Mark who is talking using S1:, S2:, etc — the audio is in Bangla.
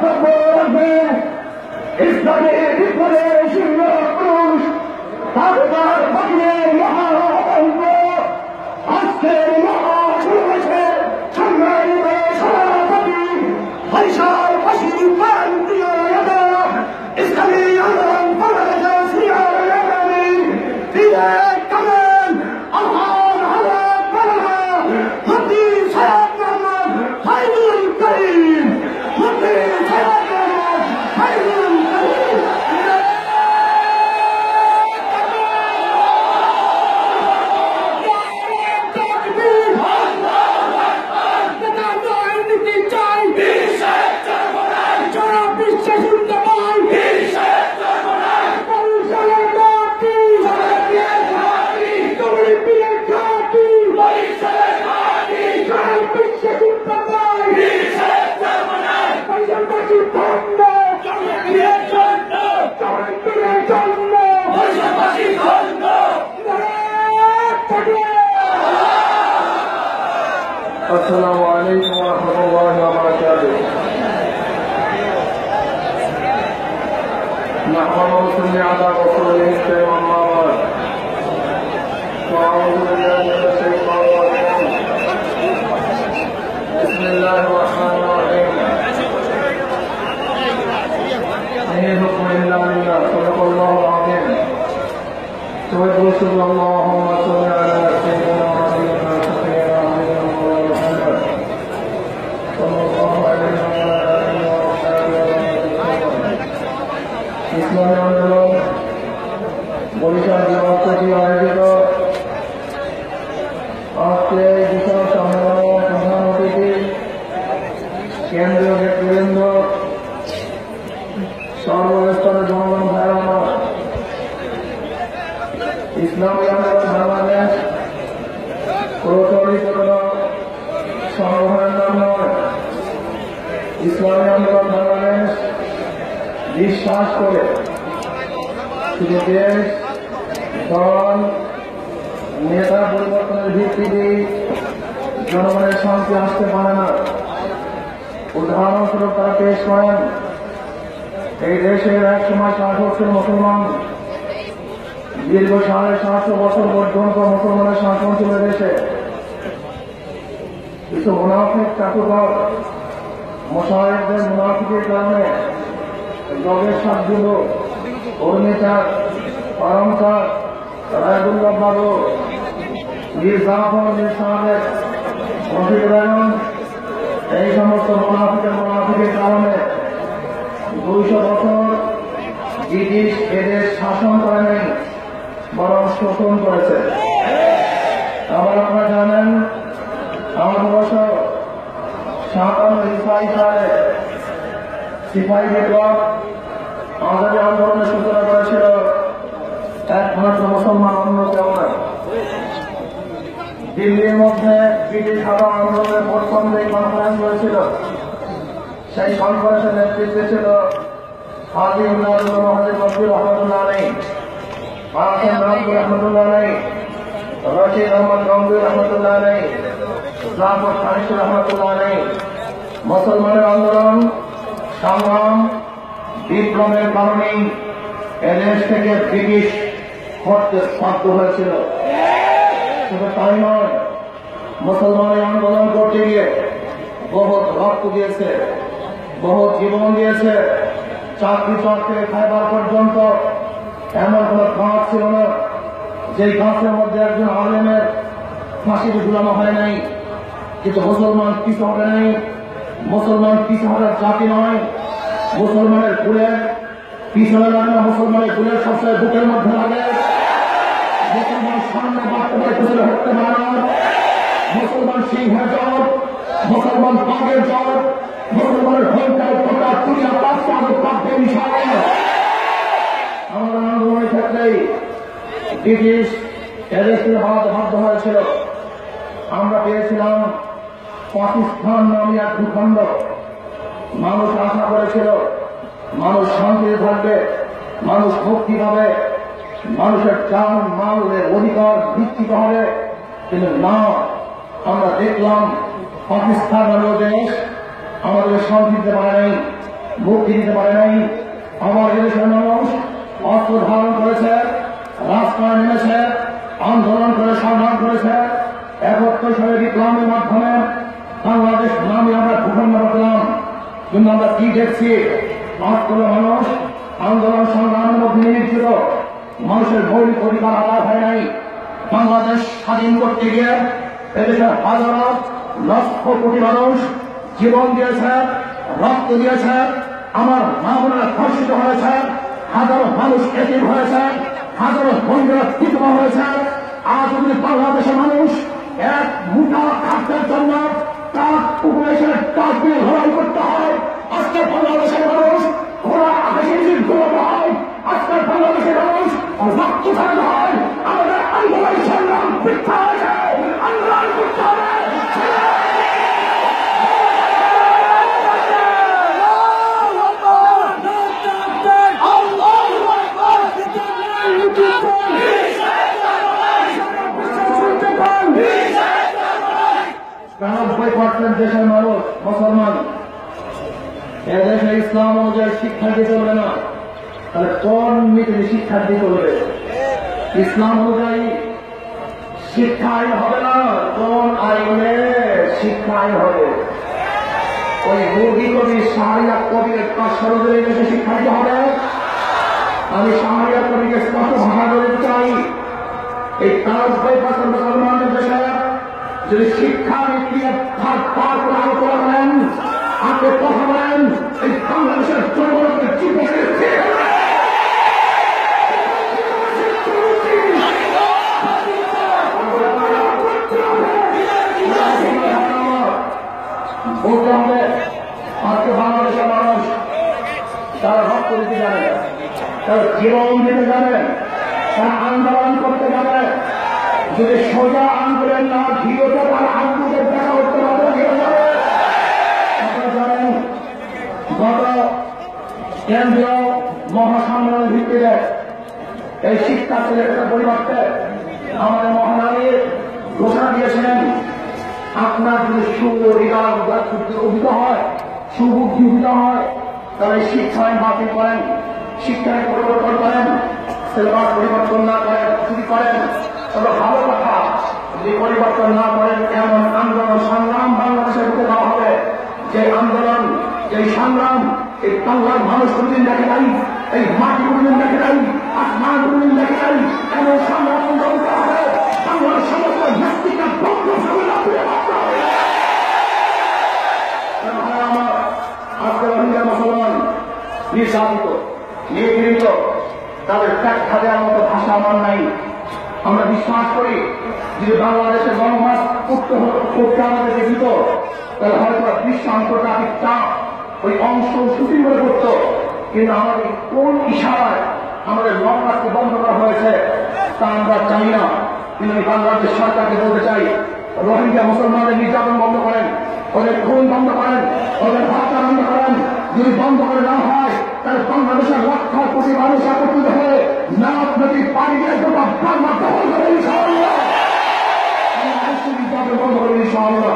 S1: বক্তব্য রাখবেন ইসলামের বিপ্লবে শূন্য পুরুষ তার বাকিরের মহাপ্রভু আজকের মহাপুরুষের সম্মানিত সভাপতি ফয়সাল ফাঁসি প্রান্তীয় নেতা ইসলামী আন্দোলন বাংলাদেশের সিনিয়র নেতা ফিরে কামেল আলহাজ হযরত মাওলানা মুফতি সৈয়দ মোহাম্মদ ফাইজুল করিম মুফতি সৈয়দ মোহাম্মদ ফাইজুল করিম
S2: السلام عليكم ورحمة الله وبركاته. نحمد ونصلي على رسوله الكريم أما بعد. أعوذ بالله من الشيطان الرجيم. بسم الله الرحمن الرحيم. إن الحكم إلا لله صدق الله العظيم. ويقول اللهم صل على سيدنا ونبينا سيدنا ইসলামী আন্দোলন বরিশাল বিভাগ থেকে আয়োজিত আজকে বিশাল সম্মেলন প্রধান অতিথি কেন্দ্রীয় নেতৃবৃন্দ সর্বস্তরের জনগণ ভাইরা আমার ইসলামী আন্দোলন বাংলাদেশ প্রচলিত কোন সংগঠনের নাম নয়। ইসলামী আন্দোলন বাংলাদেশ বিশ্বাস করে শুধু দেশ দল নেতা পরিবর্তনের ভিত্তিতে জনগণের শান্তি আসতে পারে না। উদাহরণস্বরূপ তারা পেশ করেন এই দেশের এক সময় 60% মুসলমান, দীর্ঘ 750 বছর পর্যন্ত মুসলমানের শাসন ছিল দেশে। কিছু মুনাফিক চাটুকর মোশাহেদদের মুনাফিকের কারণে জগের সাতগুল অরুণিচার পারমচার রায়দুল্লাহ বাবু মীর জাফর মীর সাহেব মফিদুর রহমান এই সমস্ত মুনাফিকের কারণে 200 বছর ব্রিটিশ এদের শাসন করে নেই, বরং শোষণ করেছে। আবার আপনারা জানেন আমাদের বছর 57 সালে সিপাহী বিপ্লব আজাদী আন্দোলনের সূচনা করেছিল একমাত্র মুসলমান, অন্য কেউ না। দিল্লির মধ্যে ব্রিটিশ হারাম আন্দোলনের প্রথম যে কনফারেন্স হয়েছিল সেই কনফারেন্সের নেতৃত্বে ছিল হাজী উল্লাহ মহাজির মফির রহমতুল্লাহ আলাইহি, আহসান রামপুর রহমতুল্লাহ আলাইহি, রশিদ আহমদ গঙ্গুর রহমতুল্লাহ আলাইহি, জাফর ফারিসি রহমতুল্লাহ আলাইহি। মুসলমানের আন্দোলন সংগ্রাম বিপ্লবের কারণেই এদেশ থেকে ব্রিটিশ করতে বাধ্য হয়েছিল। শুধু তাই নয়, মুসলমানের আন্দোলন করতে গিয়ে বহুত রক্ত দিয়েছে, বহুত জীবন দিয়েছে। চাকরি চক থেকে খাইবার পর্যন্ত এমন কোন গাছ ছিল না যে গাছের মধ্যে একজন আলেমের ফাঁসিতে ঝুলানো হয় নাই। কিন্তু মুসলমান পিছু হবে নাই, মুসলমান পিছু হওয়ার জাতি নয়। মুসলমানের ফুলের পিছনে লাগে না, মুসলমানের ফুলের সবসময় বুকের মধ্যে লাগে। মুসলমান সামনে বাড়তে পারে, পিছনে হতে পারে না। মুসলমান সিংহের জট, মুসলমান বাঘের জট, মুসলমানের হংকার কোটা চুরিয়া পাঁচটা পাঠ্যে মিশায়। আমাদের আন্দোলনের ক্ষেত্রেই ব্রিটিশ এদেশ থেকে বাড়াতে বাধ্য হয়েছিল। আমরা পেয়েছিলাম পাকিস্তান নামে এক ভূখণ্ড। মানুষ আশা করেছিল মানুষ শান্তিতে থাকবে, মানুষ মুক্তি পাবে, মানুষের চান মালের অধিকার ভিত্তিক হবে। কিন্তু না, আমরা দেখলাম পাকিস্তান হল দেশ আমাদের শান্তি দিতে পারে নাই, মুক্তি দিতে পারে নাই। আমার এদেশের মানুষ অস্ত্র ধারণ করেছে, রাস্তায় নেমেছে, আন্দোলন করে সংগ্রাম করেছে। 71 সালে বিপ্লবের মাধ্যমে বাংলাদেশ নামে আমরা ভূখণ্ড পেলাম। কিন্তু আমরা কি দেখছি? আজকাল মানুষ আন্দোলন সংগ্রামের মধ্যে নিয়োজিত, মানুষের মৌলিক অধিকার আদায় হয় নাই। বাংলাদেশ স্বাধীন করতে গিয়ে এদেশের হাজার লক্ষ কোটি মানুষ জীবন দিয়েছে, রক্ত দিয়েছে, আমার মা বোনেরা ধর্ষিত হয়েছে, হাজারো মানুষ এতিম হয়েছে, হাজারো বন্ধুরা বিধবা হয়েছে। আজ যদি বাংলাদেশের মানুষ এক মুঠা খাদ্যের জন্য তার উপদেশের টাক দিয়ে লড়াই করতে হয়, আজকে বাংলাদেশের মানুষ ঘোড়া আকাশে দৌড়াতে হয়, আজকের বাংলাদেশের মানুষ রক্ত ছাড়াতে হয়। আমাদের আন্দোলন সংগ্রাম বৃদ্ধা হয়েছে, আন্দোলন করতে হবে। দেশের মানুষ মুসলমান, এদেশে ইসলাম অনুযায়ী শিক্ষা দিতে চলবে না, তাহলে কোন নীতি শিক্ষা দিতে চলবে? ইসলাম অনুযায়ী শিক্ষা আইন হবে না, কোন আইনে শিক্ষা আইন হবে? ওই মুরগি কবি শাহরিয়া কবির তার সরজরে দেশে শিক্ষা দিতে হবে। আমি শাহরিয়া কবিকে স্পষ্ট ভাষা বলতে চাই, এই তাজ মুসলমানদের দেশে যদি শিক্ষা নীতি পার করে আলোচনা করেন, আপনি কথা বলেন, এই বাংলাদেশের জনগণকে চিন্তা বলতে হবে। আজকে বাংলাদেশের মানুষ তারা রক্ত দিতে জানে, তারা জীবন দিতে জানে, তারা আন্দোলন করতে জানে। যদি সোজা আন্দোলন না ভিড়তে তার আন্দোলনের দেখা করতে পারবে। আপনারা জানেন গত কেন্দ্রীয় মহাসম্মেলনের ভিত্তিতে এই শিক্ষার্থীদের পরিবর্তে আমাদের মহানারীর ঘোষণা দিয়েছিলেন, আপনার যদি সুবিধ হয়, সুবুদ্ধি হয়, তাহলে শিক্ষা আইন বাতিল করেন, শিক্ষায় পরিবর্তন করেন, সিলেবাস পরিবর্তন না করেন, যদি করেন তবে ভালো কথা। যদি পরিবর্তন না করেন, এমন আন্দোলন সংগ্রাম বাংলাদেশের বুকে দেওয়া হবে যে আন্দোলন, যে সংগ্রাম এই বাংলার মানুষ কোনদিন দেখে নাই, এই মাটি কোনদিন দেখে নাই, আসমান কোনদিন দেখে নাই। এমন সংগ্রাম করতে হবে বাংলার সমস্ত নাস্তিকা বন্ধ আমার। আজকে রোহিঙ্গা মুসলমান নির্যাতিত, নিপীড়িত, তাদের ব্যাখ্যা দেওয়ার মতো ভাষা আমার নাই। আমরা বিশ্বাস করি যদি বাংলাদেশের জনমাস করতে আমাদেরকে দিত, তাহলে হয়তো বিশ্ব আন্তর্জাতিক চাপ ওই অংশ শুটিং করে করত। কিন্তু আমাদের কোন ইশারায় আমাদের লঙ্কাকে বন্ধ করা হয়েছে তা আমরা চাই না। কিন্তু আমি বাংলাদেশ সরকারকে বলতে চাই, রোহিঙ্গা মুসলমানদের নির্যাতন বন্ধ করেন, ওদের খুন বন্ধ করেন, ওদের হত্যা বন্ধ করেন। যদি বন্ধ করে না হয়, তাহলে বাংলাদেশের লক্ষ কোটি মানুষ একত্রিত হয়ে নাক নদী পানি দিয়ে গোটা বাংলা দখল করে ইনশাআল্লাহ। বন্ধ করে ইনশাআল্লাহ।